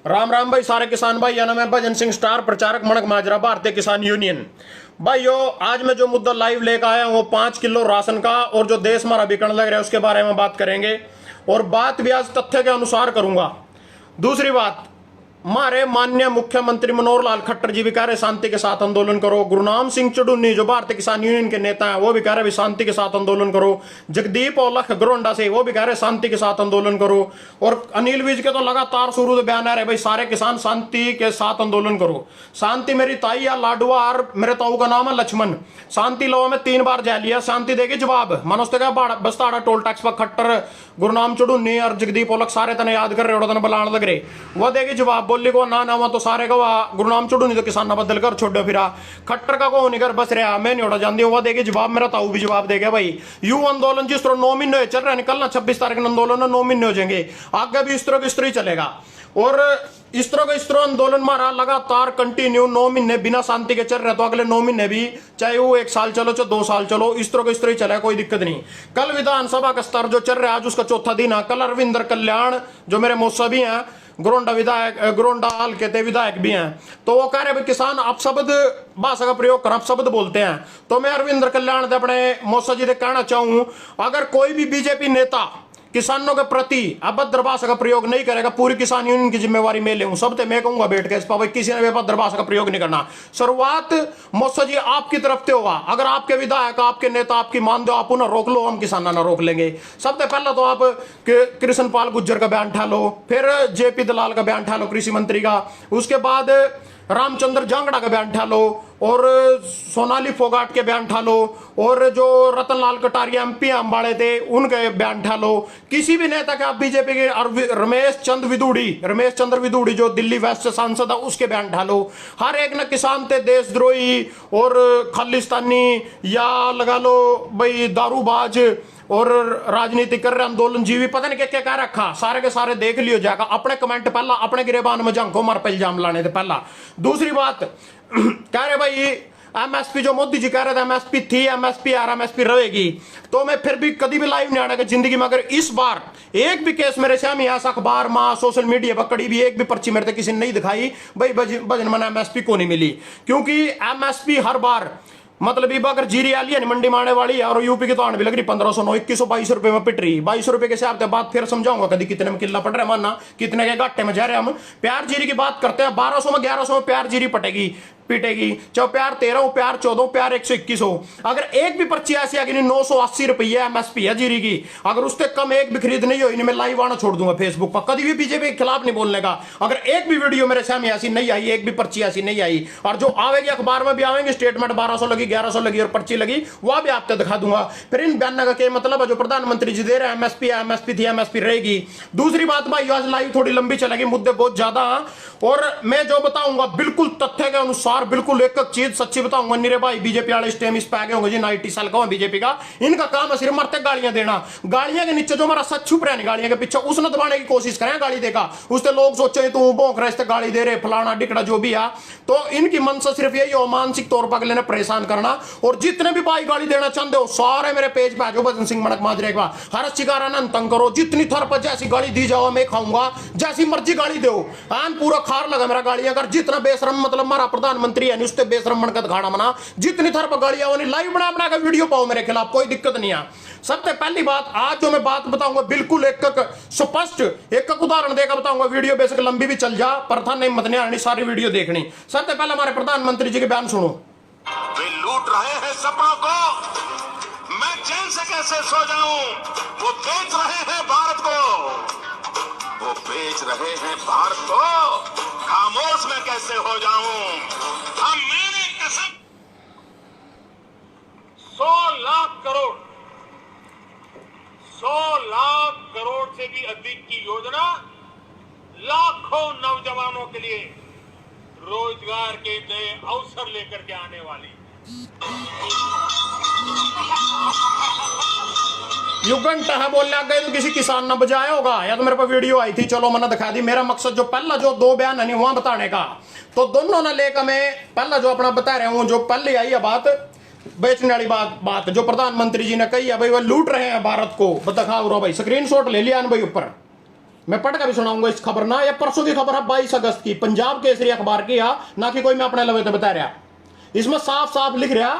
राम राम भाई सारे किसान भाई, या नाम है भजन सिंह स्टार प्रचारक मणक माजरा भारतीय किसान यूनियन। भाइयों आज मैं जो मुद्दा लाइव लेकर आया हूँ वो 5 किलो राशन का और जो देश हमारा बिकने लग रहा है उसके बारे में बात करेंगे और बात भी आज तथ्य के अनुसार करूंगा। दूसरी बात, हमारे माननीय मुख्यमंत्री मनोहर लाल खट्टर जी भी कह रहे शांति के साथ आंदोलन करो। गुरनाम सिंह चुडुन्नी जो भारतीय किसान यूनियन के नेता हैं वो भी कह रहे शांति के साथ आंदोलन करो। जगदीप औलख गरोंडा से वो भी कह रहे शांति के साथ आंदोलन करो। और अनिल विज के तो लगातार शुरू से बयान आ रहे भाई सारे किसान शांति के साथ आंदोलन करो। शांति मेरी ताई या लाडुआ और मेरे ताऊ का नाम है लक्ष्मण। शांति लो में 3 बार जा लिया, शांति देगी जवाब। मनोज बस्ताड़ा टोल टैक्स पर खट्टर गुरनाम चुडुन्नी और जगदीप औलख सारे तने याद कर रहे हो बलान लग रहे, वह देगी जवाब। बोली को ना ना तो सारे का गुरनाम चुडुन्नी तो किसान बदल कर छोड़ो फिरा। खट्टर का को नहीं कर बस रहा मैं नहीं उड़ा जानती, वह देगी जवाब। मेरा ताऊ भी जवाब देगा भाई। यू आंदोलन जिस तरह 9 महीने चल रहा है, निकलना 26 तारीख में आंदोलन 9 महीने हो जाएंगे, आगे भी इस तरह की स्त्री चलेगा। और इस तरह का इस तरह आंदोलन हमारा लगातार कंटिन्यू 9 महीने बिना शांति के चल रहे, तो अगले 9 महीने भी चाहे वो 1 साल चलो चाहे 2 साल चलो, इस तरह का इस तरह चलेगा, कोई दिक्कत नहीं। कल विधानसभा का स्तर जो चल रहा है आज उसका चौथा दिन है। कल अरविंदर कल्याण जो मेरे मौसा भी हैं, गोरंडा विधायक, गोरंडा हल्के के विधायक भी हैं, तो वो कह रहे किसान आप शब्द भाषा का प्रयोग कर, आप शब्द बोलते हैं। तो मैं अरविंदर कल्याण से अपने मौसा जी से कहना चाहूं, अगर कोई भी बीजेपी नेता किसानों के प्रति अभद्र भाषा का प्रयोग नहीं करेगा, पूरी किसान यूनियन की जिम्मेवारी मैं ले सबसे मैं कहूंगा बैठ के इस पर किसी ने अभद्र भाषा का प्रयोग नहीं करना। शुरुआत मौसा जी आपकी तरफ से होगा। अगर आपके विधायक आपके नेता आपकी मान दो, आप उन्हें रोक लो, हम किसान ना रोक लेंगे। सबसे पहले तो आप कृष्ण पाल गुज्जर का बयान उठा लो, फिर जेपी दलाल का बयान उठा लो कृषि मंत्री का, उसके बाद रामचंद्र जांगड़ा का बयान उठा लो और सोनाली फोगाट के बयान उठा लो और जो रतनलाल कटारिया एमपी अम्बाड़े थे उनके बयान उठा लो। किसी भी नेता के आप बीजेपी के रमेश चंद्र विदुड़ी जो दिल्ली वेस्ट से सांसद है उसके बयान उठा लो। हर एक ने किसान थे देशद्रोही और खालिस्तानी या लगा लो भाई दारूबाज और राजनीति कर रहे आंदोलन जीवी पता नहीं क्या क्या रखा, सारे के सारे देख लियो जाएगा। अपने कमेंट पहला अपने गिरेबान में जंको मार पे इल्जाम लाने थे पहला। दूसरी बात कह रहे भाई एमएसपी जो मोदी जी कह रहे थे एमएसपी थी एमएसपी और एमएसपी रहेगी, तो मैं फिर भी कभी भी लाइव नहीं आने का जिंदगी में। अगर इस बार एक भी केस मेरे सामने ऐसा अखबार मां सोशल मीडिया पर कड़ी भी एक भी पर्ची मेरे किसी ने नहीं दिखाई भाई भजन मन एमएसपी को नहीं मिली, क्योंकि एमएसपी हर बार मतलब अगर जीरी आली है मंडी मारने वाली है और यूपी की तो आने भी लग रही 1500 2122 रुपए में पिट रही। 22 रुपए के हिसाब से बात फिर समझाऊंगा कभी कितने में किला पट रहा है, मानना कितने के घाटे में जा रहे हैं हम। प्यार जीरी की बात करते हैं 1200 में 1100 में प्यार जीरी पिटेगी, चाहे प्यार 13 प्यार 14 प्यार 121 हो। अगर एक भी पर्ची ऐसी आगे 980 रुपये एमएसपी है जीरी की, अगर उससे कम एक भी खरीद नहीं हुई मैं लाइव आना छोड़ दूंगा फेसबुक पर, कभी भी बीजेपी के खिलाफ नहीं बोलने का। अगर एक भी वीडियो मेरे सामने ऐसी नहीं आई, एक भी पर्ची ऐसी नहीं आई, और जो आवेगी अखबार में भी आवेंगे स्टेटमेंट 1200 लगी 1100 लगी और पर्ची लगी वह भी आपको दिखा दूंगा। फिर इन बयान का क्या मतलब है जो प्रधानमंत्री जी दे रहे हैं एमएसपी थी एमएसपी रहेगी। दूसरी बात भाई आज लाइव थोड़ी लंबी चलेगी, मुद्दे बहुत ज्यादा, और मैं जो बताऊंगा बिल्कुल तथ्य के अनुसार बिल्कुल एक चीज सच्ची बताऊंगा। निरे भाई बीजेपी वाले इस टाइम इस पे आगे होंगे जी 90 साल का बीजेपी का, इनका काम है सिर्फ मरते गालियां देना। गालियां के नीचे जो हमारा सच छुप रहा है गालियां के पीछे उसने दबाने की कोशिश करें गाली देगा, उससे लोग सोचे तू भौंक रहे इस गाली दे रहे फलाना डिकड़ा जो भी है। तो इनकी मनसा सिर्फ यही हो मानसिक तौर पर अगले ने परेशान करना। और जितने भी भाई गाली देना चाहते हो सारे मेरे पेज पे आ जाओ भजन सिंह मणक माजरे का, हर शिकारा तंग करो, जितनी थर पर जैसी गाली दी जाओ मैं खाऊंगा, जैसी मर्जी गाली दो आन पूरा खार लगा मेरा गाली। अगर जितना बेशरम मतलब हमारा प्रधानमंत्री है उससे बेशरम बनकर दिखाना मना, जितनी थर पर गालियां होनी लाइव बना के वीडियो पाओ मेरे खिलाफ, कोई दिक्कत नहीं है। सबसे पहली बात आज जो मैं बात बताऊंगा बिल्कुल एक स्पष्ट एक उदाहरण देकर बताऊंगा। वीडियो बेशक लंबी भी चल जा पर था नहीं मत नहीं आनी, सारी वीडियो देखनी। सबसे पहले हमारे प्रधानमंत्री जी के बयान सुनो। वे लूट रहे हैं सपनों को, मैं चैन से कैसे सो जाऊं, वो बेच रहे हैं भारत को, वो बेच रहे हैं भारत को, खामोश मैं कैसे हो जाऊं। हम मेरे कसम 100 लाख करोड़ से भी अधिक की योजना लाखों नौजवानों के लिए रोजगार के नए अवसर लेकर के आने वाली। युगंटा है बोलने गए तो किसी किसान ने बजाया होगा, या तो मेरे पास वीडियो आई थी चलो मैंने दिखा दी। मेरा मकसद जो पहला जो 2 बयान है वहां बताने का, तो दोनों ने लेकर मैं पहला जो अपना बता रहा हूं, जो पहले आई है बात बेचने वाली बात जो प्रधानमंत्री जी ने कही है भाई वो लूट रहे हैं भारत को, दिखाओ भाई स्क्रीनशॉट ले लिया भाई ऊपर मैं पढ़ कर भी सुनाऊंगा इस खबर ना, या परसों की खबर है 22 अगस्त की, पंजाब केसरी अखबार की, ना कि कोई मैं अपने लवे तो बता रहा। इसमें साफ साफ लिख रहा,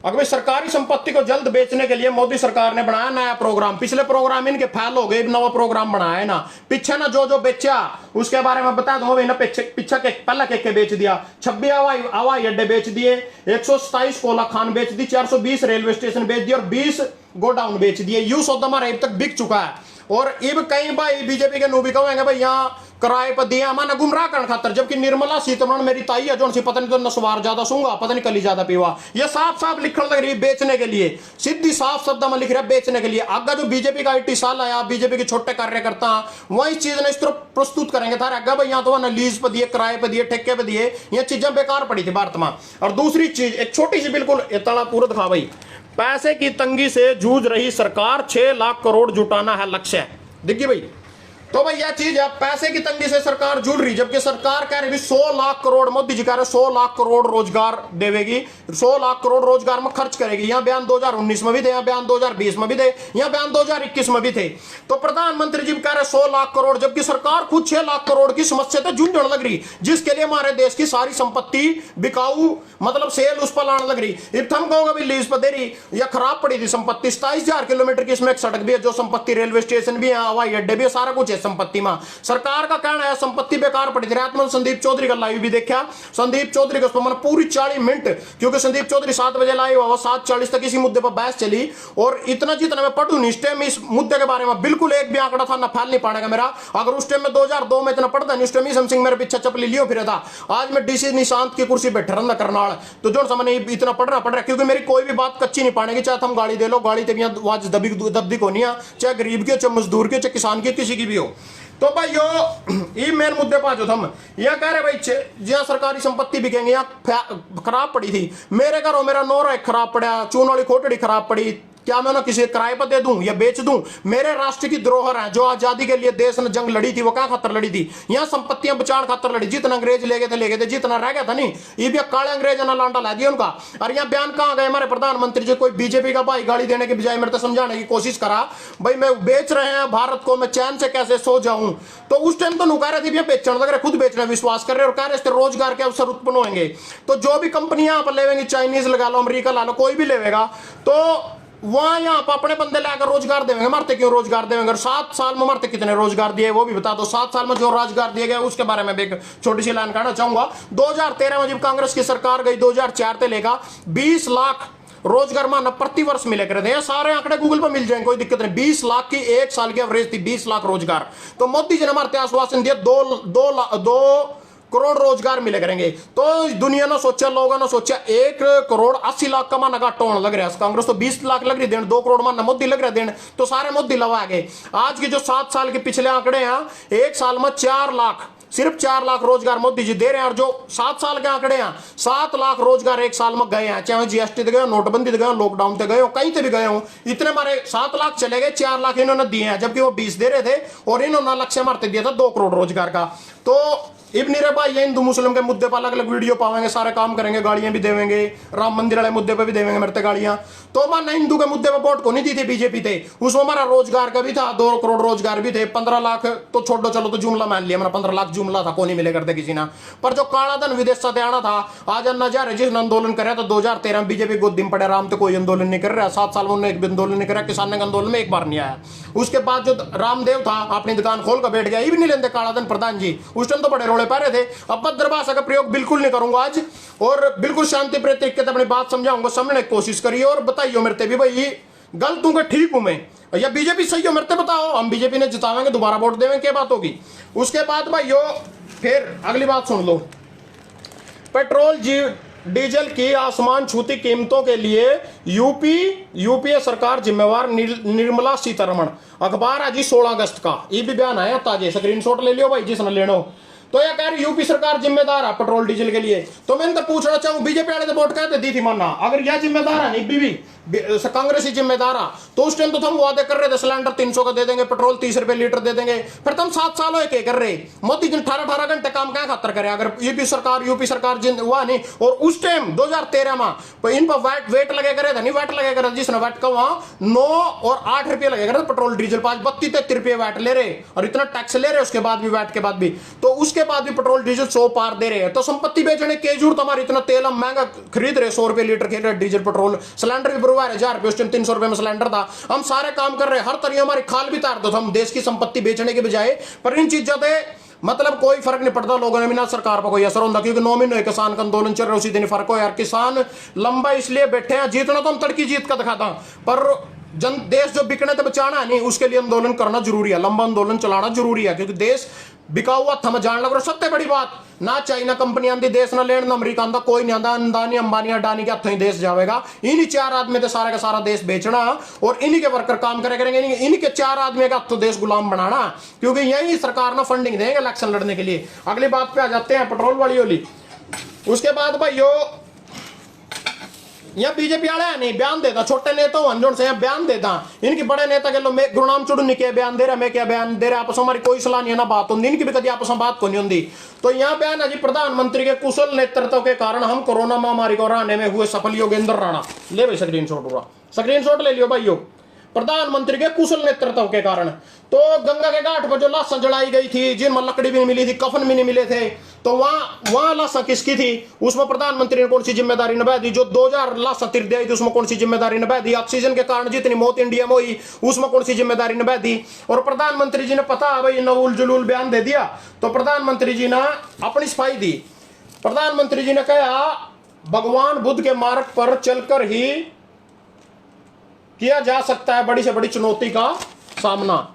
अगर भाई सरकारी संपत्ति को जल्द बेचने के लिए मोदी सरकार ने बनाया नया प्रोग्राम। पिछले प्रोग्राम इनके फेल हो गए, नवा प्रोग्राम बनाया है ना। पीछे ना जो जो बेचा उसके बारे में बता दूंगा भाई ना। पीछे के पहला के बेच दिया, 26 हवाई अड्डे बेच दिए, 127 कोला खान बेच दी, 420 रेलवे स्टेशन बेच दिए और 20 गोडाउन बेच दिए। यू सौदा हमारा अब तक बिक चुका है। और इब कई भाई बीजेपी के नूबी कहेंगे भाई यहाँ किराए पर दिया माना गुमराह करने खातर, जबकि निर्मला सीतारमण मेरी ताई है जो सी पता नहीं तो नसवार ज्यादा सूंगा, पता नहीं कली ज्यादा पीवा। ये साफ साफ लिखने लग रही है बेचने के लिए, सीधी साफ शब्द में लिख रहा है बेचने के लिए। आगे जो बीजेपी का 80 साल आया, बीजेपी के छोटे कार्यकर्ता वह इस चीज ने इस तरह प्रस्तुत करेंगे था आगे भाई यहाँ तो ना लीज पर दिए, किराए पर दिए, ठेके पर दिए, ये चीजें बेकार पड़ी थी भारत में। और दूसरी चीज एक छोटी सी बिल्कुल इतना पूरा दिखा भाई, पैसे की तंगी से जूझ रही सरकार, 6 लाख करोड़ जुटाना है लक्ष्य। देखिए भाई, तो भाई यह चीज है, पैसे की तंगी से सरकार जुड़ रही, जबकि सरकार कह रही 100 लाख करोड़, मोदी जी कह रहे 100 लाख करोड़ रोजगार देवेगी, 100 लाख करोड़ रोजगार में खर्च करेगी। यहां बयान 2019 में भी थे, यहां बयान 2020 में भी थे, यहां बयान 2021 में भी थे। तो प्रधानमंत्री जी कह रहे 100 लाख करोड़, जबकि सरकार खुद 6 लाख करोड़ की समस्या से जूझने लग रही, जिसके लिए हमारे देश की सारी संपत्ति बिकाऊ मतलब सेल उस पर लाने लग रही। इब थम कहोगे भी लीज पर दे रही या खराब पड़ी थी संपत्ति। 27,000 किलोमीटर की इसमें एक सड़क भी है, जो संपत्ति रेलवे स्टेशन भी है, हवाई अड्डे भी है, सारा कुछ है संपत्ति में। सरकार का कहना है संपत्ति बेकार पड़ी थी। रात में संदीप चौधरी का लाइव भी देखा, संदीप चौधरी का मैंने पूरी 40 मिनट, क्योंकि संदीप चौधरी 7 बजे लाइव हुआ, 7:40 तक इसी मुद्दे पर बहस चली। और इतना जितना मैं पढ़ू नहीं इस टाइम इस मुद्दे के बारे में, बिल्कुल एक भी आंकड़ा था ना फैल नहीं पाएगा मेरा। अगर उस टाइम में 2002 में इतना पढ़ता नहीं, उस टाइम ईसम सिंह मेरे पीछे चपली लियो फिर था। आज मैं डीसी निशांत की कुर्सी बैठ रहा करनाल, तो जो समय इतना पढ़ना पड़ रहा है, क्योंकि मेरी कोई भी बात कच्ची नहीं पानेगी। चाहे तुम गाड़ी दे लो, गाड़ी तेरी आज दबदी को नहीं, चाहे गरीब की हो, चाहे मजदूर की हो, चाहे किसान की, किसी की भी हो। तो भाई ये मेन मुद्दे पर जो हम यहाँ कह रहे भाई, जहाँ सरकारी संपत्ति बिकेंगे, यहाँ खराब पड़ी थी। मेरे घरों मेरा नोरा खराब पड़ा, चून वाली खोटड़ी खराब पड़ी, क्या मैं ना किसी किराए पर दे दूं या बेच दूं? मेरे राष्ट्र की धरोहर है, जो आजादी के लिए देश ने जंग लड़ी थी, वो क्या खातर लड़ी थी? यहाँ संपत्तियां बचाने खातर लड़ी। जितना अंग्रेज ले गए थे, जितना रह गया था नहीं, ये भी काले अंग्रेज ने लांडा ला दिया उनका। और यहाँ बयान कहाँ गए हमारे प्रधानमंत्री जी? कोई बीजेपी का भाई गाली देने के बजाय मेरे को समझाने की कोशिश करा, भाई मैं बेच रहे हैं भारत को, मैं चैन से कैसे सो जाऊं। तो उस टाइम तो कह रहे थे बेचने लग रहे, खुद बेचने विश्वास कर रहे और कह रहे रोजगार के अवसर उत्पन्न होंगे। तो जो भी कंपनियां आप लेवेंगी, चाइनीज लगा लो, अमेरिका ला लो, कोई भी लेवेगा, तो वहां यहाँ पर अपने बंदे लाकर रोजगार देंगे। मरते क्यों रोजगार देंगे? 7 साल में मरते कितने रोजगार दिए वो भी बता दो। 7 साल में जो रोजगार दिए गए उसके बारे में भी एक छोटी सी लाइन कहना चाहूंगा। 2013 में जब कांग्रेस की सरकार गई, 2004 से लेकर 20 लाख रोजगार माना प्रति वर्ष मिले करते हैं। सारे आंकड़े गूगल पर मिल जाएंगे, कोई दिक्कत नहीं। 20 लाख की एक साल की एवरेज थी, 20 लाख रोजगार। तो मोदी जी ने हमारे आश्वासन दिया 2 करोड़ रोजगार मिले करेंगे। तो दुनिया ने सोचा, लोगों ने सोचा 1 करोड़ 80 लाख का माना घाटा होने लग रहा है। कांग्रेस तो 20 लाख लग रही देन, 2 करोड़ माना मोदी लग रहा है देन, तो सारे मोदी लवा गए। आज के जो 7 साल के पिछले आंकड़े हैं, एक साल में 4 लाख, सिर्फ 4 लाख रोजगार मोदी जी दे रहे हैं। और जो 7 साल के आंकड़े हैं, 7 लाख रोजगार एक साल में गए हैं। चाहे जीएसटी गए, नोटबंदी गए, लॉकडाउन से गए, कहीं से भी गए हो, इतने मारे 7 लाख चले गए, 4 लाख इन्होंने दिए हैं, जबकि वो 20 दे रहे थे और इन्होंने लक्ष्य मारते दिया था 2 करोड़ रोजगार का। तो इब्न रे भाई, ये हिंदू मुस्लिम के मुद्दे पर अलग अलग वीडियो पावेंगे, सारे काम करेंगे, गाड़ियां भी देवेंगे, राम मंदिर वाले मुद्दे पर भी देवेंगे मेरे गाड़ियां। तो माना हिंदू के मुद्दे पर वोट को नहीं दी थी बीजेपी थे, उसमें हमारा रोजगार का भी था, 2 करोड़ रोजगार भी थे। 15 लाख तो छोड़ो, चलो तो जुमला मान लिया, हमारा 15 लाख जुमला था, को नहीं मिले करते किसी ना। पर जो काला धन विदेश से आना था, आज अन्ना जा रहे, जिसने आंदोलन कराया तो 2013 में बीजेपी को दिन पड़े, राम तो कोई आंदोलन नहीं कर रहा। 7 साल में उन्होंने एक भी आंदोलन नहीं करा, किसान के आंदोलन में एक बार नहीं आया। उसके बाद जो रामदेव था, अपनी दुकान खोल कर बैठ गया, ये भी नहीं लेते काला धन प्रधान जी, उस टाइम तो बड़े रोड़े पा रहे थे। अब अभद्र भाषा का प्रयोग बिल्कुल नहीं करूंगा आज, और बिल्कुल शांति प्रिय तरीके से अपनी बात समझाऊंगा, समझने की कोशिश करिए और बताइए मेरे भी भाई गलत हूं कि ठीक हूं मैं, या बीजेपी सही हो मेरे बताओ। हम बीजेपी ने जितावेंगे, दोबारा वोट देवेंगे, क्या बात होगी। उसके बाद भाई फिर अगली बात सुन लो, पेट्रोल डीजल की आसमान छूती कीमतों के लिए यूपीए सरकार जिम्मेवार, निर्मला सीतारमण। अखबार आज 16 अगस्त का, ये भी बयान आया ताजे, स्क्रीनशॉट ले लियो भाई जिसने लेना हो। तो यह कह रही यूपी सरकार जिम्मेदार है पेट्रोल डीजल के लिए। तो मैं तो पूछना चाहूँ, बीजेपी वाले तो वोट कहते दी थी मानना, अगर यह जिम्मेदार है नहीं बीबी कांग्रेस ही जिम्मेदार है, तो उस टाइम तो हम वादे कर रहे थे सिलेंडर 300 का दे देंगे, पेट्रोल 30 रुपए लीटर दे देंगे, फिर तुम 7 साल हो कर रहे। मोदी जी 18 घंटे काम क्या खातर करे, अगर यूपी सरकार हुआ नहीं। और उस टाइम 2013 में इन पर वेट लगे करे था, नहीं वेट लगे करे, जिसने वेट का वहां 9 और 8 रुपये लगे करे पेट्रोल डीजल, 32-33 रुपये वैट ले रहे और इतना टैक्स ले रहे उसके बाद भी, वैट के बाद भी, तो उसके बाद भी पेट्रोल डीजल 100 पार दे रहे हैं। तो संपत्ति बेचने के जरूरत हमारी, इतना तेल हम महंगा खरीद रहे, 100 रुपये लीटर खरीद रहे डीजल पेट्रोल, सिलेंडर भी बरवा रहे 1000 रुपये, उस टाइम 300 रुपये में सिलेंडर था, हम सारे काम कर रहे हैं, हर तरीके हमारी खाल भी तार दो, हम देश की संपत्ति बेचने के बजाय। पर इन चीजों से मतलब कोई फर्क नहीं पड़ता लोगों ने, बिना सरकार पर कोई असर होता, क्योंकि 9 महीने किसान का आंदोलन चल रहा है, उसी दिन फर्क हो यार। किसान लंबा इसलिए बैठे हैं, जीतना तो हम तड़की जीत का दिखाता, पर देश जो बिकने तो बचाना है नहीं, उसके लिए आंदोलन करना जरूरी है, लंबा आंदोलन चलाना जरूरी है, क्योंकि देश बिका हुआ थम जान लग रहा। सबसे बड़ी बात, ना चाइना कंपनी आंदी देश ना लेन, ना अमेरिका आंदा, कोई नहीं आंदा, अंदानी अंबानी अडानी के हाथों ही देश जाएगा। इन्हीं 4 आदमी तो सारा का सारा देश बेचना और इन्हीं के वर्कर काम करेंगे, इन्हीं के 4 आदमी का हाथों देश गुलाम बनाना, क्योंकि यही सरकार ना फंडिंग देंगे इलेक्शन लड़ने के लिए। अगली बात पे आ जाते हैं, पेट्रोल वाली होली। उसके बाद भाइयों यह बीजेपी वाले है नहीं, बयान देता छोटे नेता हंजोड़ से बयान देता, इनकी बड़े नेता के लो मैं गुरुनाम चुड़ू नहीं क्या बयान दे रहा, मैं क्या बयान दे रहा, आपस में हमारी कोई सलाह नहीं है ना बात होती, इनकी भी कभी आपस में बात को नहीं होती। तो यहाँ बयान है जी, प्रधानमंत्री के कुशल नेतृत्व के कारण हम कोरोना महामारी को हराने में हुए सफल। योगेंद्र राणा, ले भाई स्क्रीनशॉट हुआ, स्क्रीनशॉट ले लियो भाइयों, प्रधानमंत्री के कुशल नेतृत्व के कारण। तो गंगा के घाट पर जो लाशें जलाई गई थी, जिनमें लकड़ी भी नहीं मिली थी, कफन भी नहीं मिले थे, तो वहां लाशें किसकी थी, उसमें प्रधानमंत्री ने कौन सी जिम्मेदारी निभा दी। जो 2000 लाशें तिर दी थी उसमें कौन सी जिम्मेदारी निभा दी। ऑक्सीजन के कारण जितनी मौत इंडिया में हुई उसमें कौन सी जिम्मेदारी निभा दी। और प्रधानमंत्री जी ने पता भाई नवुल जुलूल बयान दे दिया, तो प्रधानमंत्री जी ने अपनी सफाई दी। प्रधानमंत्री जी ने कहा भगवान बुद्ध के मार्ग पर चलकर ही किया जा सकता है बड़ी से बड़ी चुनौती का सामना।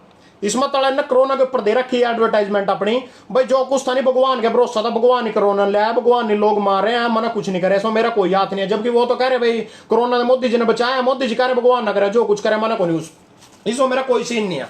इसमें तड़ा ने कोरोना के ऊपर दे रखी है एडवर्टाइजमेंट अपनी, भाई जो कुछ था नहीं भगवान के भरोसा था, भगवान ही कोरोना लाया, भगवान ही लोग मार रहे हैं, मना कुछ नहीं करे, इसमें मेरा कोई हाथ नहीं है। जबकि वो तो कह रहे भाई कोरोना ने मोदी जी ने बचाया, मोदी जी कह रहे भगवान ना करे, जो कुछ करे मना को नहीं, इसमें मेरा कोई सीन नहीं है।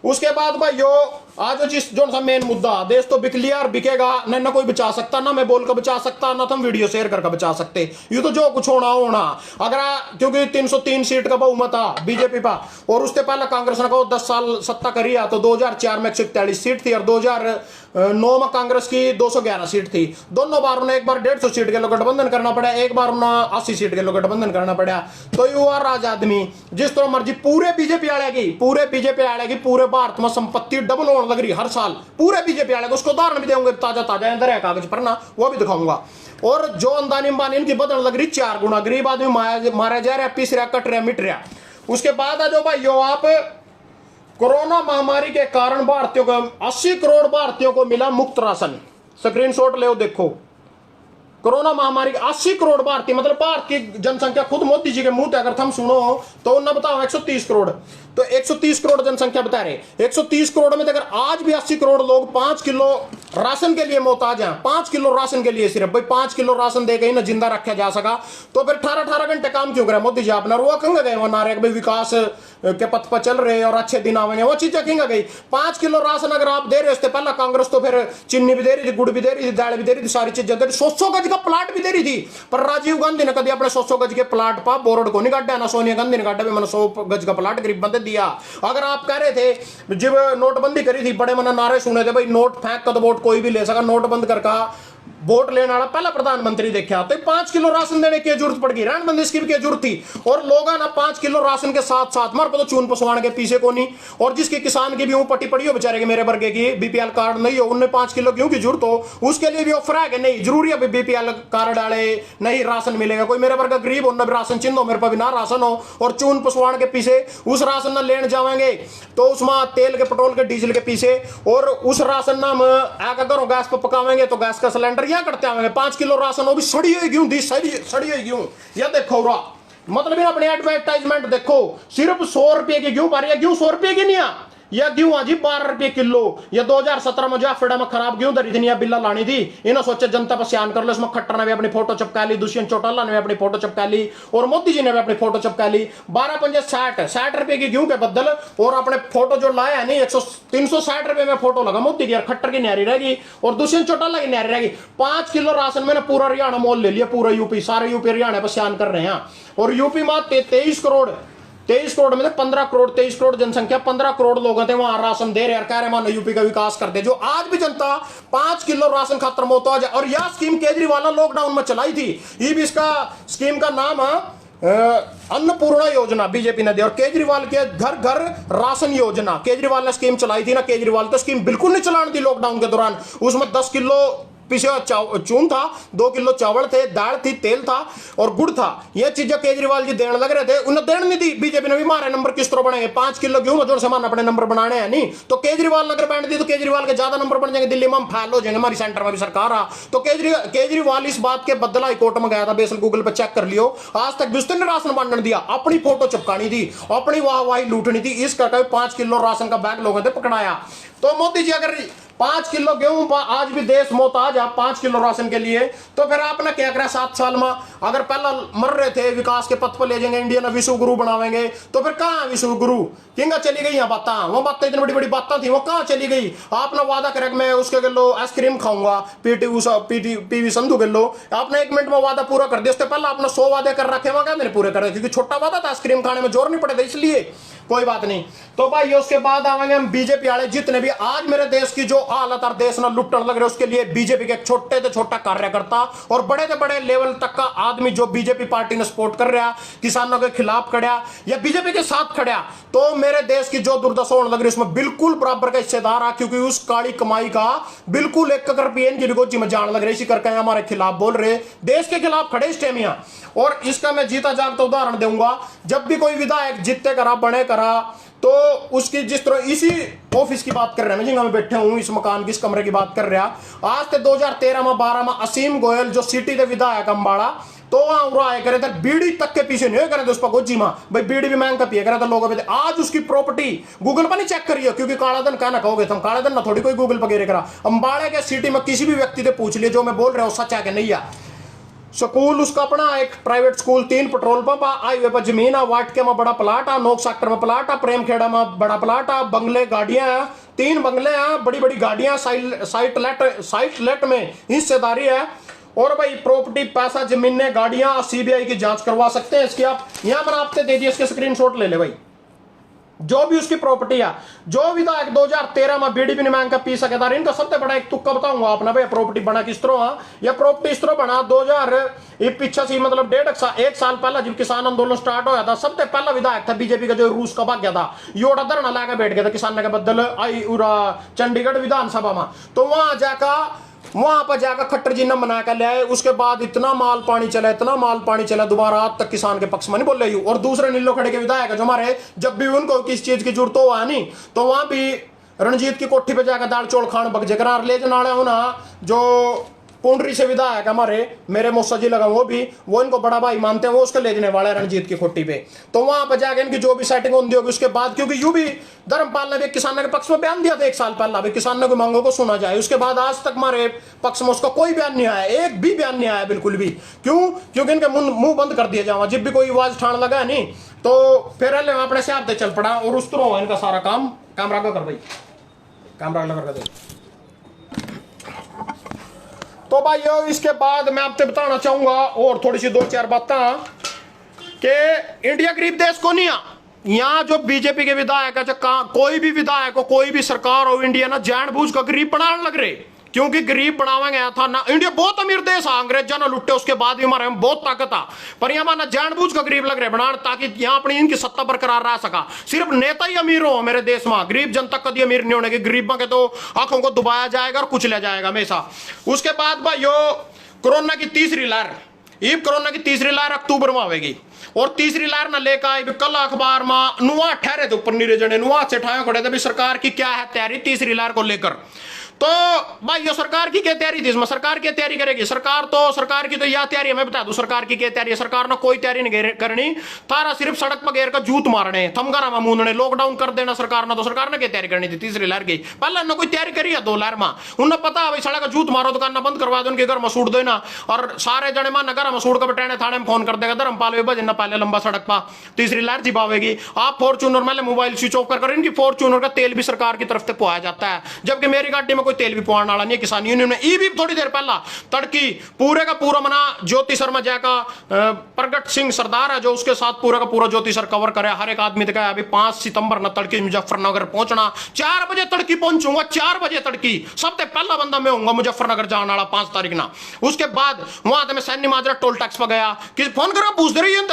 उसके बाद भाइयों आज जिस जो सा मेन मुद्दा, देश तो बिक लिया और बिकेगा, न कोई बचा सकता, ना मैं बोल कर बचा सकता, ना तुम वीडियो शेयर करके बचा सकते। ये तो जो कुछ होना होना, अगर क्योंकि 303 सीट का बहुमत था बीजेपी का, और उससे पहले कांग्रेस ने 10 साल सत्ता करी, तो 2004 में 141 सीट थी और 2009 में कांग्रेस की 211 सीट थी। दोनों बार उन्हें एक बार 150 सीट के लोग गठबंधन करना पड़ा, एक बार उन्हें 80 सीट के लोग गठबंधन करना पड़ा। तो युवा राज आदमी जिस तरह मर्जी पूरे बीजेपी वाले की पूरे भारत में संपत्ति डबल होने लग रही हर साल, पूरे बीजेपी वाले को, उसको उदाहरण भी देंगे ताजा अंदर है कागज पर ना, वो भी दिखाऊंगा। और जो अंदानी अंबानी इनकी बदल लग रही 4 गुना, गरीब आदमी मारा जा रहा है, पीस रहा, कट रहा, मिट रहा। उसके बाद आ जो भाइयों आप कोरोना महामारी के कारण भारतीयों को 80 करोड़ भारतीयों को मिला मुफ्त राशन, स्क्रीनशॉट ले देखो। कोरोना महामारी के 80 करोड़ भारतीय, मतलब भारत की जनसंख्या खुद मोदी जी के मुंह से अगर तुम सुनो तो उन्हें बताओ 130 करोड़, तो 130 करोड़ जनसंख्या बता रहे। 130 करोड़ में अगर आज भी 80 करोड़ लोग 5 किलो राशन के लिए मोहताज हैं, 5 किलो राशन के लिए सिर्फ, भाई 5 किलो राशन दे गई ना जिंदा रखा जा सका, तो फिर 18 घंटे काम क्यों करे मोदी जी आपने, वो कहेंगे गए वो नारे भाई विकास के पथ पर चल रहे और अच्छे दिन आवेंगे, वो चीजें कहेंगे गई। 5 किलो राशन अगर आप दे रहे हो, पहला कांग्रेस तो फिर चीनी भी दे रही थी, गुड़ भी दे रही थी, दाल भी दे रही थी, सारी चीजें दे रही, 100 गज का प्लाट भी दे रही थी। पर राजीव गांधी ने कभी अपने 100 गज के प्लाट पर बोर्ड को नहीं काटा, ना सोनिया गांधी ने काटा, मैंने 100 गज का प्लाट गरीब बंदे दिया। अगर आप कह रहे थे जब नोटबंदी करी थी, बड़े मना नारे सुने थे भाई नोट फेंक का तो वोट कोई भी ले सका, नोट बंद कर का वोट लेने वाला पहला प्रधानमंत्री देखा, तो 5 किलो राशन देने की जरूरत पड़ गई, रणबंदी स्कीम की जरूरत थी। और लोग ना 5 किलो राशन के साथ साथ मार तो चून पसवान के पीछे को नहीं, और जिसकी किसान की भी पट्टी पड़ी हो बेचारे के, मेरे वर्गे की बीपीएल कार्ड नहीं हो, उन्हें 5 किलो क्यों की जरूरत हो, उसके लिए भी ऑफर है कि नहीं जरूरी है बीपीएल कार्ड वाले नहीं राशन मिलेगा। कोई मेरे वर्ग गरीब हो न राशन चिन्ह हो, मेरे पास भी ना राशन हो, और चून पसवान के पीछे उस राशन न लेने जाएंगे तो उसमें तेल के पेट्रोल के डीजल के पीछे, और उस राशन ना आकर घरों गैस पर पकावेंगे तो गैस का सिलेंडर यहाँ करते आवेंगे। 5 किलो राशन वो भी सड़ी हुई क्यों दी, सड़ी हुई क्यों, यह देखो मतलब अपने एडवर्टाइजमेंट देखो, सिर्फ 100 रुपए की क्यों पा रही है, क्यों 100 रुपए की नहीं है, यह गेहूं जी 12 रुपये किलो। ये 2017 में जाफेड़ा में खराब गेहूं धरी थी, बिल्ला लानी थी, इन्होंने सोचा जनता पर स्यान कर लो। इसमें खट्टर ने भी अपनी फोटो चिपका ली, दुष्यंत चौटाला ने भी अपनी फोटो चिपका ली और मोदी जी ने भी अपनी फोटो चिपका ली। 12 पंजे 60 रुपए की गेहूं के बदल और अपने फोटो जो लाया नहीं 360 रुपए में फोटो लगा मोदी की, और खट्टर की न्यारी रहेगी और दुष्यंत चौटाला की न्यारी रहेगी। 5 किलो राशन मैंने पूरा हरियाणा मोल ले लिया, पूरा यूपी, सारे यूपी हरियाणा पर स्यान कर रहे हैं। और यूपी में 23 करोड़ में 15 करोड़ 23 करोड़ जनसंख्या, 15 करोड़ लोग थे वहां राशन दे रहे हैं, कह रहे मानो यूपी का विकास करते। जो आज भी जनता 5 किलो राशन खातर मोहताज है। और यह स्कीम केजरीवाल ने लॉकडाउन में चलाई थी। ये भी इसका स्कीम का नाम है अन्नपूर्णा योजना, बीजेपी ने दी। और केजरीवाल के घर घर राशन योजना केजरीवाल ने स्कीम चलाई थी ना। केजरीवाल तो स्कीम बिल्कुल नहीं चलानी थी लॉकडाउन के दौरान। उसमें 10 किलो पीछे चून था, 2 किलो चावल थे, दाल थी, तेल था और गुड़ था। ये चीजें केजरीवाल जी देने लग रहे थे, उन्हें देने नहीं दी। बीजेपी ने भी मारे नंबर किस तरह बनेंगे, 5 किलो गेहूं में जोर से मारना अपने नंबर बनाने हैं नहीं। तो केजरीवाल अगर बैठ दी तो केजरीवाल के ज्यादा नंबर बन जाएंगे, दिल्ली में हम फैल हो जाएंगे, हमारी सेंटर में भी सरकार आ। तो केजरीवाल इस बात के बदला हाईकोर्ट में गया था, बेसल गूगल पर चेक कर लियो। आज तक भी उसने राशन बांटने दिया, अपनी फोटो चिपकानी थी, अपनी वाहवाही लूटनी थी, इस करके 5 किलो राशन का बैग लोगों ने पकड़ाया। तो मोदी जी अगर 5 किलो गेहूं आज भी देश मोहताज है 5 किलो राशन के लिए, तो फिर आपने क्या करा 7 साल में? अगर पहला मर रहे थे विकास के पथ पर ले जाएंगे, इंडिया ने विश्व गुरु बनावेंगे, तो फिर कहां विश्व गुरु? किंगा चली गई यहाँ बात? वो बातें इतनी बड़ी बड़ी बातें थी, वो कहां चली गई? आपने वादा करे मैं उसके गिलो आइसक्रीम खाऊंगा, पीवी संधू गिलो, आपने 1 मिनट में वादा पूरा कर दिया। उससे पहले आपने 100 वादे कर रखे, वहां क्या पूरे कर रहे? क्योंकि छोटा वादा था, आइसक्रीम खाने में जोर नहीं पड़े थे, इसलिए कोई बात नहीं। तो भाई उसके बाद आवेंगे हम बीजेपी वाले, जितने भी आज मेरे देश की जो हालत और देश ना लुटने लग रहे, उसके लिए बीजेपी के छोटे से छोटा कार्यकर्ता और बड़े से बड़े लेवल तक का आदमी जो बीजेपी पार्टी ने सपोर्ट कर रहा, किसानों के खिलाफ खड़ा या बीजेपी के साथ खड़ा, तो मेरे देश की जो दुर्दशा होने लग रही उसमें बिल्कुल बराबर का हिस्सेदार है। क्योंकि उस काली कमाई का बिल्कुल 1 रुपये इनकी रिगोजी में जाने लग रही, इसी करके हमारे खिलाफ बोल रहे, देश के खिलाफ खड़े इस टाइम। और इसका मैं जीता जागता उदाहरण दूंगा। जब भी कोई विधायक जीतते करा बने करा, तो उसकी जिस तरह इसी ऑफिस की बात कर रहे हैं, जिंगा मैं बैठे हूं, इस मकान की इस कमरे की बात कर रहा, आज से 2013 में 12 में असीम गोयल जो सिटी के विधायक अंबाड़ा, तो वहां उड़ा करे थे, बीड़ी तक के पीछे नहीं करे थे उस पर गोजी में, भाई बीड़ी भी महंगा पिए करे थे लोगों पे। आज उसकी प्रॉपर्टी गूगल पर नहीं चेक करिए, क्योंकि काला धन कहना कहोगे तुम, काला धन ना थोड़ी कोई गूगल पर गिरे करा। अंबाड़े के सिटी में किसी भी व्यक्ति से पूछ लिया, जो मैं बोल रहा हूं सच है कि नहीं है। स्कूल उसका अपना एक private school, 3 petrol pump, highway पर जमीन है, वाटके में बड़ा प्लाट है, नोक सेक्टर में प्लाट है, प्रेम खेड़ा में बड़ा प्लाट है, बंगले गाड़ियां हैं, 3 बंगले हैं, बड़ी बड़ी गाड़ियां, साइट लेट में हिस्सेदारी है। और भाई प्रॉपर्टी, पैसा, जमीनें, गाड़ियां, सीबीआई की जांच करवा सकते हैं इसकी। आप यहां पर आपसे दे दिए, इसके स्क्रीनशॉट ले ले भाई, जो भी उसकी प्रॉपर्टी है। जो विधायक 2013 में बीडीपी ने मांग कर पी सकेदार, इनका सबसे बड़ा एक तुक्का बताऊंगा आपने भाई, प्रॉपर्टी बना किस तरह। यह प्रॉपर्टी इस तरह बना 2000 पीछे से मतलब 1.5 साल पहले जब किसान आंदोलन स्टार्ट होया था, सबसे पहला विधायक था बीजेपी का जो रूस का भाग गया था, योड़ा धरना लाकर बैठ गया था किसान के बदल आई चंडीगढ़ विधानसभा में। तो वहां पर जाकर खट्टर जी ने मना कर लिया है। उसके बाद इतना माल पानी चला, दोबारा आज तक किसान के पक्ष में नहीं बोल रही। और दूसरे नीलो खड़े के विधायक जो हमारे, जब भी उनको किस चीज की जरूरत हो नहीं, तो वहां भी रणजीत की कोठी पे जाकर दाल चौल खान बग जगह ले जाना होना। जो पुंडरी से विधायक हमारे मेरे मौसा जी लगा, वो इनको बड़ा भाई मानते हैं, वो उसको ले जाने वाले रणजीत की खोटी पे। तो वहां पर जाकर इनकी जो भी सेटिंग होती होगी उसके बाद, क्योंकि यूं भी धर्मपाल ने भी किसानों के पक्ष में बयान दिया था 1 साल पहले, अभी किसानों की मांगों को सुना जाए। उसके बाद आज तक हमारे पक्ष में उसका कोई बयान नहीं आया, एक भी बयान नहीं आया बिल्कुल भी। क्यों? क्योंकि इनके मुंह बंद कर दिया जावा, जब भी कोई आवाज ठान लगा नहीं तो फिर अपने से आप चल पड़ा। और उस तरह इनका सारा काम कैमरा का कर भाई, कैमरा लगा दे। तो भाई इसके बाद मैं आपसे बताना चाहूंगा और थोड़ी सी 2-4 बातें कि इंडिया गरीब देश को नहीं है। यहाँ जो बीजेपी के विधायक है, कोई भी विधायक हो, कोई भी सरकार हो, इंडिया ना जानबूझ कर गरीब बनाने लग रहे, क्योंकि गरीब बनावेंगे था ना। इंडिया बहुत अमीर देश है, अंग्रेजा ना लुटे उसके बाद भी हमारे में बहुत ताकत है, पर यहाँ ना जानबूझ कर गरीब लग रहे बनाने, ताकि यहाँ अपनी इनकी सत्ता बरकरार रह सका। सिर्फ नेता ही अमीर हो मेरे देश में, गरीब जनता कभी अमीर नहीं होने की। गरीबों के तो आंखों को दबाया जाएगा और कुचला जाएगा हमेशा। उसके बाद भाई कोरोना की तीसरी लहर अक्टूबर में आएगी, और तीसरी लहर ना लेकर आई। कल अखबार में नुआ ठहरे थे ऊपर नीरे जने नुआ से ठाए खड़े थे भी सरकार की क्या है तैयारी तीसरी लहर को लेकर। तो भाई ये सरकार की क्या तैयारी थी इसमें? सरकार क्या तैयारी करेगी? सरकार की तो यह तैयारी है, मैं बता दूं सरकार की क्या तैयारी है। सरकार ने कोई तैयारी नहीं करनी, तारा सिर्फ सड़क पर घेर का जूत मारने, थमगारा में मूंदने, लॉकडाउन कर देना सरकार ने। तो सरकार ने क्या तैयारी करनी थी तीसरी लहर की? पहले ने कोई तैयारी करी है 2 लहर में? उन्हें पता है भाई सड़क का जूत मारो, दुकान बंद करवा दो, उनके घर में सूट देना, और सारे जने मान घर में सूट कर बैठे थाने में फोन कर देगा धर्मपाल भजन पहले लंबा सड़क पर तीसरी लहर जी पावेगी। आप फॉर्च्यूनर में मोबाइल स्विच ऑफ कर इनकी फॉर्च्यूनर का तेल भी सरकार की तरफ से पुआया जाता है, जबकि मेरी गाड़ी में कोई तेल भी पुआने वाला नहीं है। किसान यूनियन में ई भी थोड़ी देर पहला तड़की पूरे का पूरा मना ज्योति शर्मा जय का प्रगट सिंह सरदार है जो उसके साथ पूरा का पूरा ज्योति सर कवर करे, हर एक आदमी दिखाया। अभी 5 सितंबर न तड़की मुजफ्फरनगर पहुंचना, 4 बजे तड़की पहुंचूंगा, 4 बजे तड़की सबसे पहला बंदा मैं होऊंगा मुजफ्फरनगर जाने वाला 5 तारीख ना। उसके बाद वहां मैं सैनी माजरा टोल टैक्स पर गया कि फोन करो पूछ दे रही है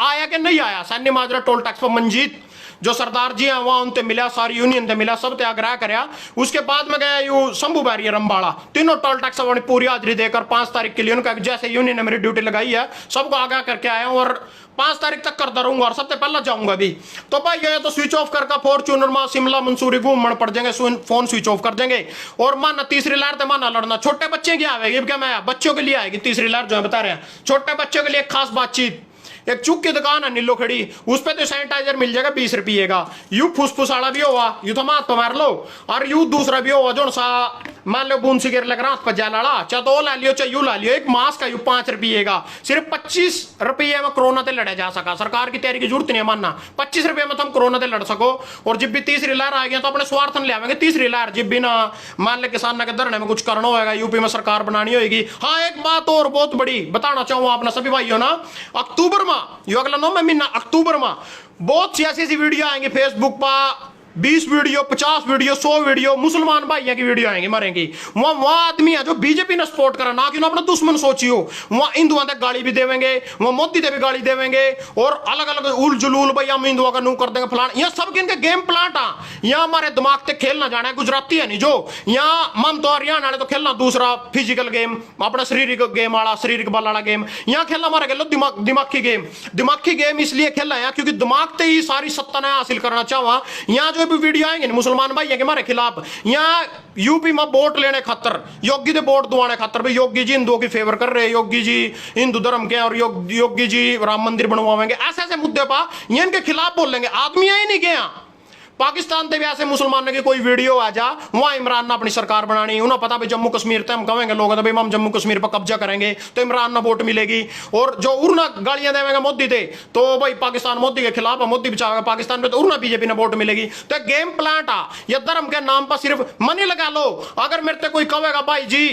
आया कि नहीं आया। सैनी माजरा टोल टैक्स पर मंजीत जो सरदार जी हैं वहां उनसे मिला, सारी यूनियन से मिला, सब आग्रह कराया। उसके बाद में गया यू शंभू बैरियर रंबाड़ा, तीनों टोल टैक्स अपनी पूरी हाजिरी देकर 5 तारीख के लिए उनका जैसे यूनियन ने मेरी ड्यूटी लगाई है सबको आगाह करके आया हूं और 5 तारीख तक करता रहूंगा और सबसे पहला जाऊंगा भी। तो भाई ये तो स्विच ऑफ करके फॉर्च्यूनर में शिमला मंसूरी घूमने पड़ जाएंगे, फोन स्विच ऑफ कर देंगे। और माना तीसरी लहर तो माना लड़ना छोटे बच्चे की आएगी, क्या मैं बच्चों के लिए आएगी तीसरी लहर जो है बता रहे हैं, छोटे बच्चों के लिए खास बातचीत। एक चुक की दुकान है नीलो खड़ी, उस पे तो सैनिटाइजर मिल जाएगा 20 रुपये का। यू फुसफुसाड़ा भी होगा, यू तो माथ मार लो, और यू दूसरा भी होगा जो सा मान लो बूंद सिगरेट लग रहा पर लाड़ा चाहे तो ला लियो चाहे यू ला लियो। एक मास्क का यू 5 रुपये का, सिर्फ 25 रुपये में कोरोना से लड़ा जा सका। सरकार की तैयारी की जरूरत नहीं मानना, 25 रुपये में तुम कोरोना से लड़ सको। और जब भी तीसरी लहर आएगी तो अपने स्वार्थ ले आवेंगे तीसरी लहर, जब भी ना मान ले किसान के धरने में कुछ करना होगा, यूपी में सरकार बनानी होगी। हाँ एक बात और बहुत बड़ी बताना चाहूँ आपने सभी भाइयों ना, अक्टूबर में यू अगला 9 महीना अक्टूबर में बहुत सी ऐसी वीडियो आएंगे फेसबुक पर, 20 वीडियो 50 वीडियो 100 वीडियो मुसलमान भाइयों की वीडियो आएंगे मरेंगी। वहां आदमी है जो बीजेपी ने सपोर्ट करा ना कि अपना दुश्मन सोचियो, वहां हिंदुओं तक गाली भी देवेंगे, वहां मोदी दे भी गाली देवेंगे और अलग अलग उल जुलूल भाई हम हिंदुओं का नू कर देंगे फलान। यह सब इनके गेम प्लांट आ, यहाँ हमारे दिमाग से खेलना जाना है। गुजराती है नहीं जो यहाँ मन तो हरियाणा वाले तो खेलना दूसरा फिजिकल गेम, अपना शारीरिक गेम वाला शारीरिक बल वाला गेम। यहाँ खेलना हमारा खेलो दिमागी गेम। दिमागी गेम इसलिए खेलना है क्योंकि दिमाग से ही सारी सत्ता ने हासिल करना चाहवा। यहाँ भी वीडियो आएंगे मुसलमान भाई के हमारे खिलाफ, यहाँ यूपी में वोट लेने खातर योगी दे वोट दुआने खातर भाई योगी जी हिंदुओं की फेवर कर रहे, योगी जी हिंदू धर्म के और योगी जी राम मंदिर बनवाएंगे, ऐसे ऐसे मुद्दे पर ये इनके खिलाफ बोल लेंगे। आदमी ही नहीं गया पाकिस्तान से भी ऐसे मुसलमानों की कोई वीडियो आ जा, वहां इमरान ने अपनी सरकार बनानी, उन्हें पता भी जम्मू कश्मीर से हम कहेंगे लोग तो भाई हम जम्मू कश्मीर पर कब्जा करेंगे तो इमरान ने वोट मिलेगी। और जो उड़ना गालियां देवेंगे मोदी थे तो भाई पाकिस्तान मोदी के खिलाफ, मोदी बचावेगा पाकिस्तान पे तो उड़ना बीजेपी ने वोट मिलेगी। तो गेम प्लांट आ, यह धर्म के नाम पर सिर्फ मनी लगा लो। अगर मेरे से कोई कहेगा भाई जी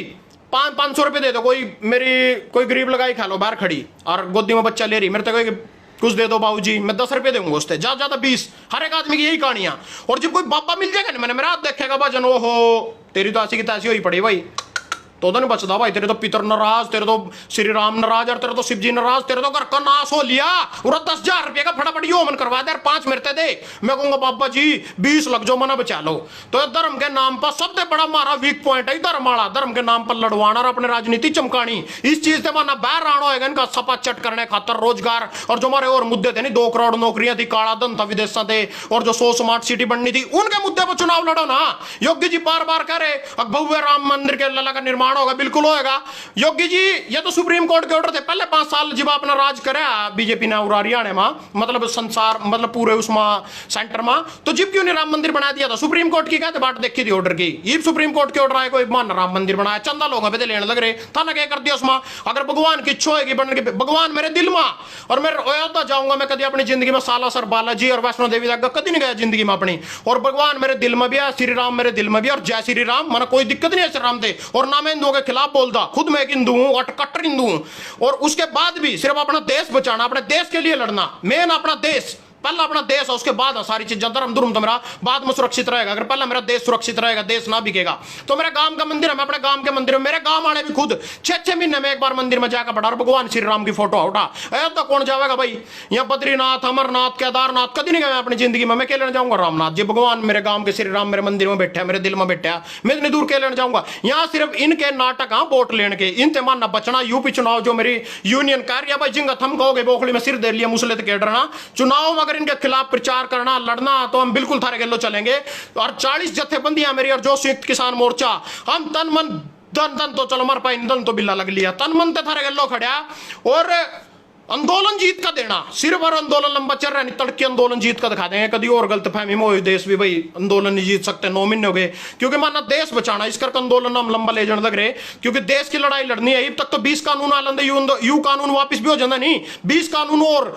500 रुपए दे दो, कोई गरीब लगाई खा लो बाहर खड़ी और गोदी में बच्चा ले रही, मेरे से कोई कुछ दे दो बाबूजी मैं 10 रुपए दूंगा उससे, ज्यादा ज्यादा 20। हर एक आदमी की यही कहानियां। और जब कोई बाबा मिल जाएगा ना मैंने मेरा हाथ देखेगा भाजन, ओहो तेरी तो ऐसी की तैसी हुई पड़ी भाई, तो नहीं बचता भाई, तेरे तो पितर नाराज, तेरे तो श्री राम नाराज और तेरे तो शिव जी नाराज, तेरे तो घर का नाश हो लिया। और 10,000 रुपये का फटाफट यो मन करवा दे, 5 मेरे दे, मैं कहूंगा बाबा जी 20 लग जाओ मना बचा लो। तो धर्म के नाम पर सबसे बड़ा हमारा वीक पॉइंट है धर्म वाला, धर्म के नाम पर लड़वाना और अपने राजनीति चमकानी। इस चीज से माना बाहर आना होगा इनका सपा चट करने खातर रोजगार और जो हमारे और मुद्दे थे नहीं, 2 करोड़ नौकरियां थी, काला धन था विदेशों से, और जो 100 स्मार्ट सिटी बननी थी, उनके मुद्दे पर चुनाव लड़ो ना। योगी जी बार बार कह रहे भव्य राम मंदिर के लला का निर्माण होगा, बिल्कुल होगा योगी जी। ये तो सुप्रीम कोर्ट के ऑर्डर थे पहले 5 साल जब अपना राज करे बीजेपी ने और हरियाणा में, मतलब संसार मतलब पूरे उसमें सेंटर में, तो जब क्यों नहीं राम मंदिर बना दिया था? सुप्रीम कोर्ट की कहते बात देखी थी ऑर्डर की, ये सुप्रीम कोर्ट के ऑर्डर आए कोई मान राम मंदिर बनाया, चंदा लोगों पे लेने लग रहे था ना, क्या कर दिया उसमें? अगर भगवान की इच्छा होगी बनने की, भगवान मेरे दिल में, और मैं अयोध्या जाऊंगा, मैं कभी अपनी जिंदगी में सालासर बालाजी और वैष्णो देवी तक कभी नहीं गया जिंदगी में अपनी, और भगवान मेरे दिल में भी है, श्री राम मेरे दिल में भी, और जय श्री राम, मैंने कोई दिक्कत नहीं है श्री राम से, और ना मैं हिंदुओं के खिलाफ बोलता, खुद मैं एक हिंदू हूं और कट्टर हिंदू हूं। और उसके बाद भी सिर्फ अपना देश बचाना, अपने देश के लिए लड़ना, मेन अपना देश, पहला अपना देश है उसके बाद सारी चीजें, धर्म धर्म तो मेरा बाद में सुरक्षित रहेगा। अगर पहला मेरा देश सुरक्षित रहेगा, देश ना बिकेगा, तो मेरे गांव का मंदिर है, मैं अपने गांव के मंदिर में, मेरे गांव वाले भी खुद 6-6 महीने में एक बार मंदिर में जाकर पड़ा और भगवान श्री राम की फोटो उठा। तो कौन जाएगा भाई? यहाँ बद्रीनाथ अमरनाथ केदारनाथ कभी नहीं गया अपनी जिंदगी में, मैं क्या लेने जाऊंगा रामनाथ जी? भगवान मेरे गांव के श्री राम मेरे मंदिर में बैठा है, मेरे दिल में बैठा है, मैं इतनी दूर क्या लेने जाऊंगा? यहाँ सिर्फ इनके नाटक हाँ वोट लेने के, इनसे मानना बचना। यूपी चुनाव जो मेरी यूनियन कार्य भाई जिंगा थम कहोगे बोखड़ी में सिर दे लिया मुसले के डरना, चुनाव अगर इनके खिलाफ प्रचार करना, लड़ना, तो हम बिल्कुल थारे गलो चलेंगे। और 40 जत्थेबंदियां मेरी और जो संयुक्त किसान मोर्चा, हम तन मन धन तो चलो मर पाई, धन तो बिल्ला लग लिया, तन मन ते थारे गलो खड़ा और आंदोलन जीत का देना। सिर्फ और आंदोलन लंबा चल रहा है, नहीं तड़के आंदोलन जीत का दिखा देंगे। कभी और गलत फहमी में हो देश भी भाई आंदोलन नहीं जीत सकते, 9 महीने हो गए, क्योंकि माना देश बचाना इस करके आंदोलन हम लंबा ले जाने लग रहे, क्योंकि देश की लड़ाई लड़नी है। अब तक तो 20 कानून आ लेंगे, यू कानून वापिस भी हो जाता नहीं, 20 कानून और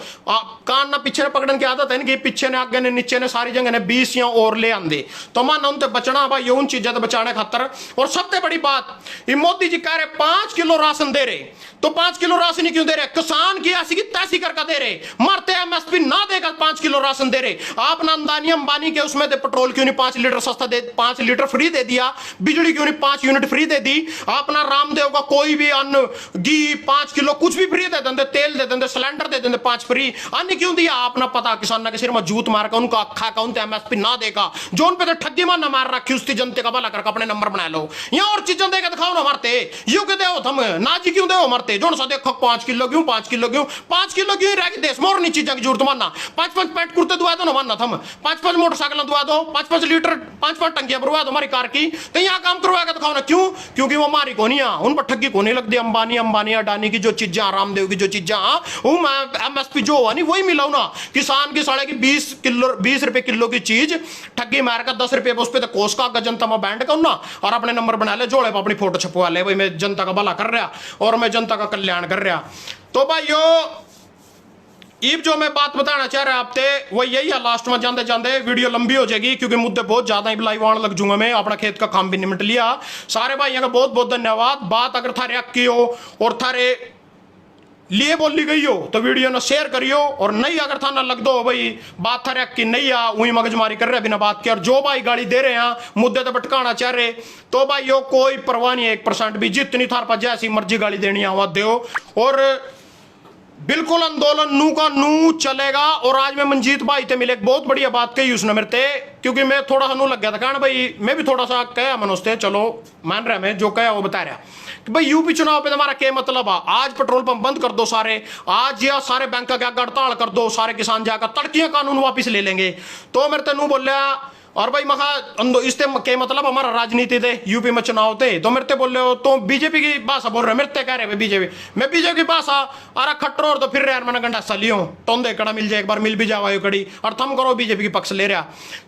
कान ना पीछे ने पकड़ने की आदत है कि पीछे ने आगे ने नीचे ने सारी जगह ने 20 या और ले आंदे, तो माना उनसे बचना भाई उन चीजें तो बचाने खातर। और सबसे बड़ी बात, ये मोदी जी कह रहे 5 किलो राशन दे रहे, तो 5 किलो राशन ही क्यों दे रहे? किसान की ऐसी की तैसी करके दे रहे, मरते एमएसपी ना देकर 5 किलो राशन दे रहे। आपने अंदानी अंबानी के उसमें पेट्रोल क्यों नहीं 5 लीटर सस्ता दे, 5 लीटर फ्री दे दिया, बिजली क्यों नहीं 5 यूनिट फ्री दे दी, अपना रामदेव का कोई भी अन्न घी 5 किलो कुछ भी फ्री दे देंगे, तेल दे देंगे, सिलेंडर दे देंगे 5 फ्री, अन्य क्यों दिया? आपने पता किसान के सिर में जूत मार कर उनका अखा अकाउंट एमएसपी ना देगा, जो उन पे तो ठगी मारना मार रखी, उसकी जनता का भला करके अपने नंबर बना लो, या और चीजें देकर दिखाओ ना मरते, यू क्यों दे थम ना जी क्यों दे मरते, जो सा देखो 5 किलो क्यों 5 किलो क्यों 5 किलो क्यों रह गई देश में, और नहीं चीजें की जरूरत मानना, 5-5 पैंट कुर्ते दुआ दो ना मानना, थम 5-5 मोटरसाइकिल दुआ दो, 5-5 लीटर 5-5 टंकियां भरवा दो हमारी कार की, तो यहाँ काम करवा के दिखाओ ना। क्यों? क्योंकि वो हमारी को नहीं, उन पर ठगी को नहीं लगती। अंबानी अडानी की जो चीजें, रामदेव की जो चीजें, एमएसपी जो हुआ नहीं वही मिला ना, किसान की साढ़े की 20 रुपए किलो की चीज ठगी मार कर 10 रुपए उस पर कोस का जनता में बैंड कर ना, और अपने नंबर बना ले, जोड़े पर अपनी फोटो छपवा ले, भाई मैं जनता का भला कर रहा और मैं जनता का कल्याण कर रहा। तो भाइयों इब जो मैं बात बताना चाह रहा आपसे वो यही है, लास्ट में जाते जाते वीडियो लंबी हो जाएगी क्योंकि मुद्दे बहुत ज्यादा लाइव आने लग जूंगा। मैं अपना खेत का काम भी निपट लिया। सारे भाइयों का बहुत बहुत धन्यवाद। बात अगर थारे हक की हो और थारे लिए बोली गई हो तो वीडियो ने शेयर करियो, और नहीं अगर था ना लग दो भाई बात थारे हक की नहीं आ, वही मगजमारी कर रहे बिना बात के, और जो भाई गाड़ी दे रहे हैं मुद्दे तो भटकाना चाह रहे, तो भाई यो कोई परवाह नहीं है 1% भी, जितनी थार पर जैसी मर्जी गाड़ी देनी है वहां दो, और बिल्कुल आंदोलन नू का नू चलेगा। और आज मैं मंजीत भाई थे मिले, बहुत बढ़िया बात कही उसने मेरे ते, क्योंकि मैं थोड़ा सा नू लग गया था कहना भाई, मैं भी थोड़ा सा कहा मनोजते, चलो मान रहा मैं जो कहा वो बता रहा कि भाई यूपी चुनाव पे हमारा क्या मतलब है, आज पेट्रोल पंप बंद कर दो सारे, आज या सारे बैंक का क्या हड़ताल कर दो, सारे किसान जाकर तड़कियां कानून वापिस ले लेंगे। तो मेरे ते नू बोलिया और भाई मखा इससे के मतलब हमारा राजनीति थे यूपी में चुनाव थे, तो मेरे बोल रहे हो तो बीजेपी की भाषा बोल रहे, मेरे कह रहे बीजेपी, मैं बीजेपी की भाषा अरे खट्टर और तो फिर यार मैंने घंटा सलियो टोंदे कड़ा मिल जाए, एक बार मिल भी जाओ कड़ी और थम करो बीजेपी की पक्ष ले रहा।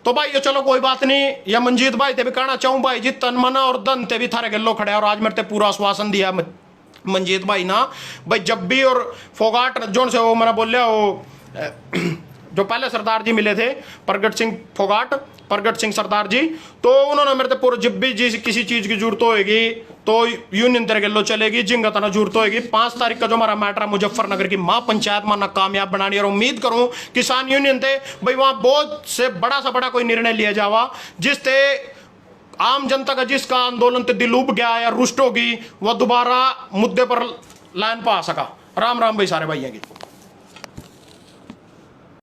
तो भाई ये चलो कोई बात नहीं, या मंजीत भाई ते भी कहना चाहूँ भाई जी तन मन और धन ते भी थारे गल्लो खड़े, और आज मेरे पूरा आश्वासन दिया मंजीत भाई ना भाई, जब भी और फोगाट जोन से वो मैंने बोलिया वो जो पहले सरदार जी मिले थे प्रगट सिंह सरदार जी, तो उन्होंने मेरे पूरे जब भी जी किसी चीज की जरूरत होगी तो यूनियन तेरे गलो चलेगी, जिंगा तना जरूरत होगी। 5 तारीख का जो हमारा मैटर मुजफ्फरनगर की महापंचायत माना कामयाब बनानी, और उम्मीद करूं किसान यूनियन थे भाई वहां बहुत से बड़ा सा बड़ा कोई निर्णय लिया जावा जिससे आम जनता का जिसका आंदोलन ते दिल उब गया या रुष्ट होगी वह दोबारा मुद्दे पर लाइन पा सका। राम राम भाई सारे भाइयों की।